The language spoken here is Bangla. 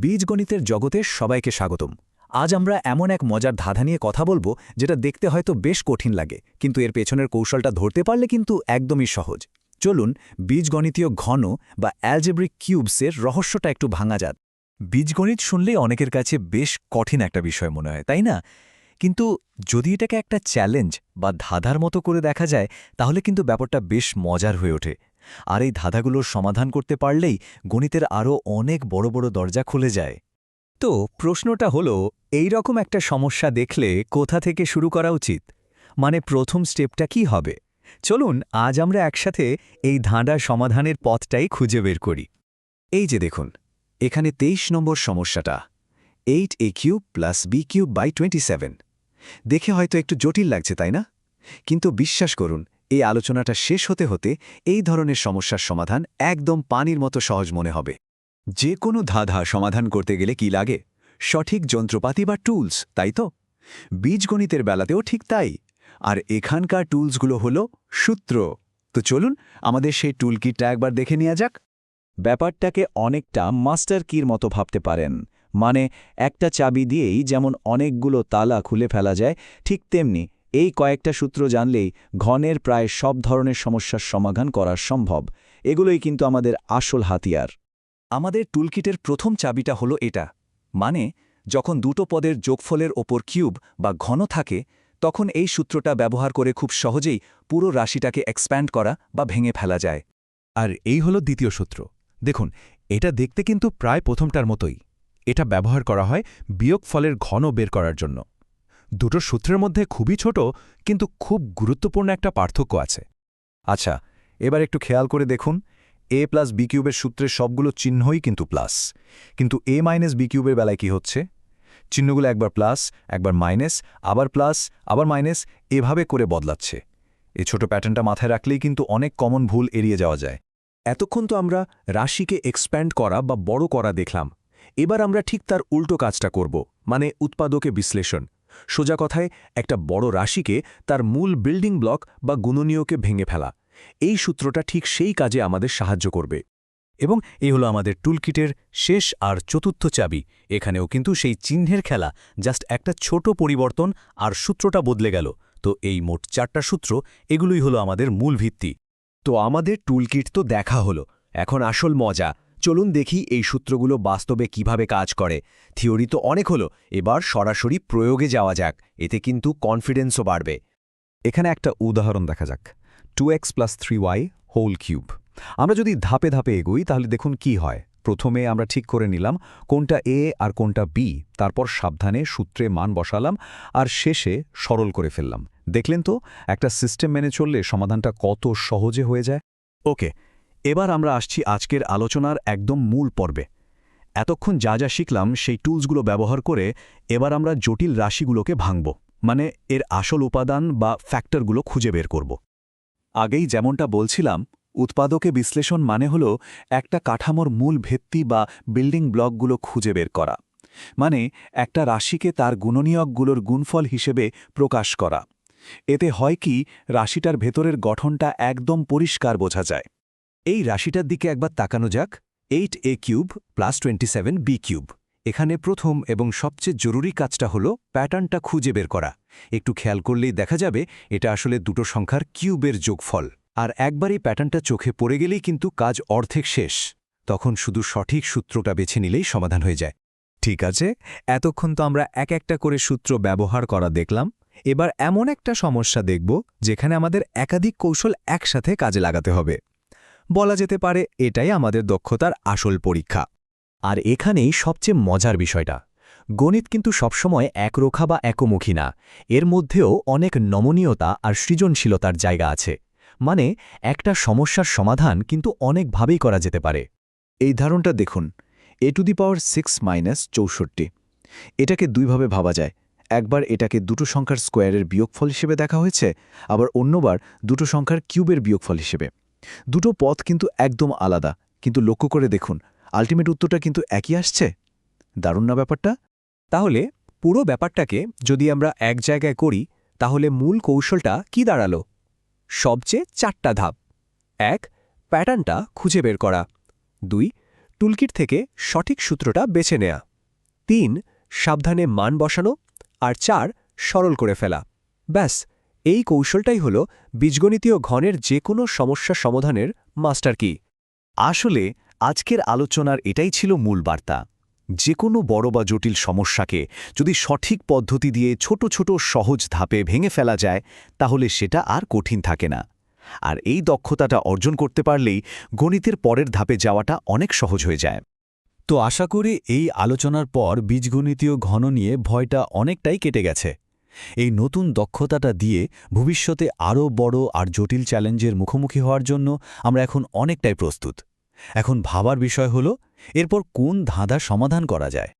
বীজগণিতের জগতে সবাইকে স্বাগতম। আজ আমরা এমন এক মজার ধাঁধা নিয়ে কথা বলবো যেটা দেখতে হয়তো বেশ কঠিন লাগে, কিন্তু এর পেছনের কৌশলটা ধরতে পারলে কিন্তু একদমই সহজ। চলুন বীজগণিতীয় ঘন বা অ্যালজেব্রিক কিউবসের রহস্যটা একটু ভাঙা যাক। বীজগণিত শুনলেই অনেকের কাছে বেশ কঠিন একটা বিষয় মনে হয়, তাই না? কিন্তু যদি এটাকে একটা চ্যালেঞ্জ বা ধাঁধার মতো করে দেখা যায়, তাহলে কিন্তু ব্যাপারটা বেশ মজার হয়ে ওঠে। আর এই ধাঁধাগুলোর সমাধান করতে পারলেই গণিতের আরও অনেক বড় বড় দরজা খুলে যায়। তো প্রশ্নটা হলো, এই রকম একটা সমস্যা দেখলে কোথা থেকে শুরু করা উচিত? মানে প্রথম স্টেপটা কি হবে? চলুন আজ আমরা একসাথে এই ধাঁধার সমাধানের পথটাই খুঁজে বের করি। এই যে দেখুন, এখানে ২৩ নম্বর সমস্যাটা 8a³ + b³/27। দেখে হয়তো একটু জটিল লাগছে, তাই না? কিন্তু বিশ্বাস করুন, এই আলোচনাটা শেষ হতে হতে এই ধরনের সমস্যার সমাধান একদম পানির মতো সহজ মনে হবে। যে কোনো ধাঁধা সমাধান করতে গেলে কি লাগে? সঠিক যন্ত্রপাতি বা টুলস, তাই তো? বীজগণিতের বেলাতেও ঠিক তাই। আর এখানকার টুলসগুলো হলো সূত্র। তো চলুন আমাদের সেই টুলকিটটা একবার দেখে নেওয়া যাক। ব্যাপারটাকে অনেকটা মাস্টার কির মতো ভাবতে পারেন। মানে একটা চাবি দিয়েই যেমন অনেকগুলো তালা খুলে ফেলা যায়, ঠিক তেমনি এই কয়েকটা সূত্র জানলেই ঘনের প্রায় সব ধরনের সমস্যার সমাধান করা সম্ভব। এগুলোই কিন্তু আমাদের আসল হাতিয়ার। আমাদের টুলকিটের প্রথম চাবিটা হলো এটা। মানে যখন দুটো পদের যোগফলের ওপর কিউব বা ঘন থাকে, তখন এই সূত্রটা ব্যবহার করে খুব সহজেই পুরো রাশিটাকে এক্সপ্যান্ড করা বা ভেঙে ফেলা যায়। আর এই হলো দ্বিতীয় সূত্র। দেখুন, এটা দেখতে কিন্তু প্রায় প্রথমটার মতোই। এটা ব্যবহার করা হয় বিয়োগফলের ঘন বের করার জন্য। দুটো সূত্রের মধ্যে খুবই ছোট, কিন্তু খুব গুরুত্বপূর্ণ একটা পার্থক্য আছে। আচ্ছা, এবার একটু খেয়াল করে দেখুন, a + b³ সূত্রের সবগুলো চিহ্নই কিন্তু প্লাস। কিন্তু a - b³ বেলায় কি হচ্ছে? চিহ্নগুলো একবার প্লাস, একবার মাইনাস, আবার প্লাস, আবার মাইনাস, এভাবে করে বদলাচ্ছে। এই ছোট প্যাটার্নটা মাথায় রাখলেই কিন্তু অনেক কমন ভুল এড়িয়ে যাওয়া যায়। এতক্ষণ তো আমরা রাশিকে এক্সপ্যান্ড করা বা বড় করা দেখলাম। এবার আমরা ঠিক তার উল্টো কাজটা করব, মানে উৎপাদকে বিশ্লেষণ। সোজা কথায় একটা বড় রাশিকে তার মূল বিল্ডিং ব্লক বা গুণনীয়কে ভেঙে ফেলা। এই সূত্রটা ঠিক সেই কাজে আমাদের সাহায্য করবে। এবং এই হলো আমাদের টুলকিটের শেষ আর চতুর্থ চাবি। এখানেও কিন্তু সেই চিহ্নের খেলা, জাস্ট একটা ছোট পরিবর্তন আর সূত্রটা বদলে গেল। তো এই মোট 4টা সূত্র, এগুলোই হলো আমাদের মূল ভিত্তি। তো আমাদের টুলকিট তো দেখা হলো, এখন আসল মজা। চলুন দেখি এই সূত্রগুলো বাস্তবে কিভাবে কাজ করে। থিওরি তো অনেক হলো, এবার সরাসরি প্রয়োগে যাওয়া যাক। এতে কিন্তু কনফিডেন্সও বাড়বে। এখানে একটা উদাহরণ দেখা যাক। 2x + 3y whole cube. আমরা যদি ধাপে ধাপে এগোই তাহলে দেখুন কি হয়। প্রথমে আমরা ঠিক করে নিলাম কোনটা a আর কোনটা b, তারপর সাবধানে সূত্রে মান বসালাম আর শেষে সরল করে ফেললাম। দেখলেন তো, একটা সিস্টেম মেনে চললে সমাধানটা কত সহজে হয়ে যায়। ওকে, এবার আমরা আসছি আজকের আলোচনার একদম মূল পর্বে। এতক্ষণ যা যা শিখলাম সেই টুলসগুলো ব্যবহার করে এবার আমরা জটিল রাশিগুলোকে ভাঙব, মানে এর আসল উপাদান বা ফ্যাক্টরগুলো খুঁজে বের করব। আগেই যেমনটা বলছিলাম, উৎপাদকে বিশ্লেষণ মানে হল একটা কাঠামোর মূল ভিত্তি বা বিল্ডিং ব্লকগুলো খুঁজে বের করা। মানে একটা রাশিকে তার গুণনীয়কগুলোর গুণফল হিসেবে প্রকাশ করা। এতে হয় কি, রাশিটার ভেতরের গঠনটা একদম পরিষ্কার বোঝা যায়। এই রাশিটার দিকে একবার তাকানো যাক। 8a³ + 27b³। এখানে প্রথম এবং সবচেয়ে জরুরি কাজটা হলো প্যাটার্নটা খুঁজে বের করা। একটু খেয়াল করলেই দেখা যাবে এটা আসলে দুটো সংখ্যার কিউবের যোগফল। আর একবার এই প্যাটার্নটা চোখে পড়ে গেলেই কিন্তু কাজ অর্ধেক শেষ। তখন শুধু সঠিক সূত্রটা বেছে নিলেই সমাধান হয়ে যায়। ঠিক আছে, এতক্ষণ তো আমরা এক একটা করে সূত্র ব্যবহার করা দেখলাম। এবার এমন একটা সমস্যা দেখব যেখানে আমাদের একাধিক কৌশল একসাথে কাজে লাগাতে হবে। বলা যেতে পারে এটাই আমাদের দক্ষতার আসল পরীক্ষা। আর এখানেই সবচেয়ে মজার বিষয়টা, গণিত কিন্তু সবসময় একরোখা বা একমুখী না। এর মধ্যেও অনেক নমনীয়তা আর সৃজনশীলতার জায়গা আছে। মানে একটা সমস্যার সমাধান কিন্তু অনেকভাবেই করা যেতে পারে। এই ধারণটা দেখুন, a⁶ - 64। এটাকে দুইভাবে ভাবা যায়। একবার এটাকে দুটো সংখ্যার স্কোয়ারের বিয়োগফল হিসেবে দেখা হয়েছে, আবার অন্যবার দুটো সংখ্যার কিউবের বিয়োগফল হিসেবে। দুটো পথ কিন্তু একদম আলাদা, কিন্তু লক্ষ্য করে দেখুন আল্টিমেট উত্তরটা কিন্তু একই আসছে। দারুণ না ব্যাপারটা? তাহলে পুরো ব্যাপারটাকে যদি আমরা এক জায়গায় করি, তাহলে মূল কৌশলটা কি দাঁড়ালো? সবচেয়ে 4টা ধাপ। 1. প্যাটার্নটা খুঁজে বের করা। 2. টুলকিট থেকে সঠিক সূত্রটা বেছে নেয়া 3 সাবধানে মান বসানো আর 4 সরল করে ফেলা ব্যাস এই কৌশলটাই হল বীজগণিতীয় ঘনের যে কোনো সমস্যা সমাধানের মাস্টার কি। আসলে আজকের আলোচনার এটাই ছিল মূল বার্তা। যে কোনো বড় বা জটিল সমস্যাকে যদি সঠিক পদ্ধতি দিয়ে ছোট ছোট সহজ ধাপে ভেঙে ফেলা যায় তাহলে সেটা আর কঠিন থাকে না। আর এই দক্ষতাটা অর্জন করতে পারলেই গণিতের পরের ধাপে যাওয়াটা অনেক সহজ হয়ে যায়। তো আশা করি এই আলোচনার পর বীজগণিতীয় ঘন নিয়ে ভয়টা অনেকটাই কেটে গেছে। এই নতুন দক্ষতাটা দিয়ে ভবিষ্যতে আরও বড় আর জটিল চ্যালেঞ্জের মুখোমুখি হওয়ার জন্য আমরা এখন অনেকটাই প্রস্তুত। এখন ভাবার বিষয় হল এরপর কোন ধাঁধা সমাধান করা যায়।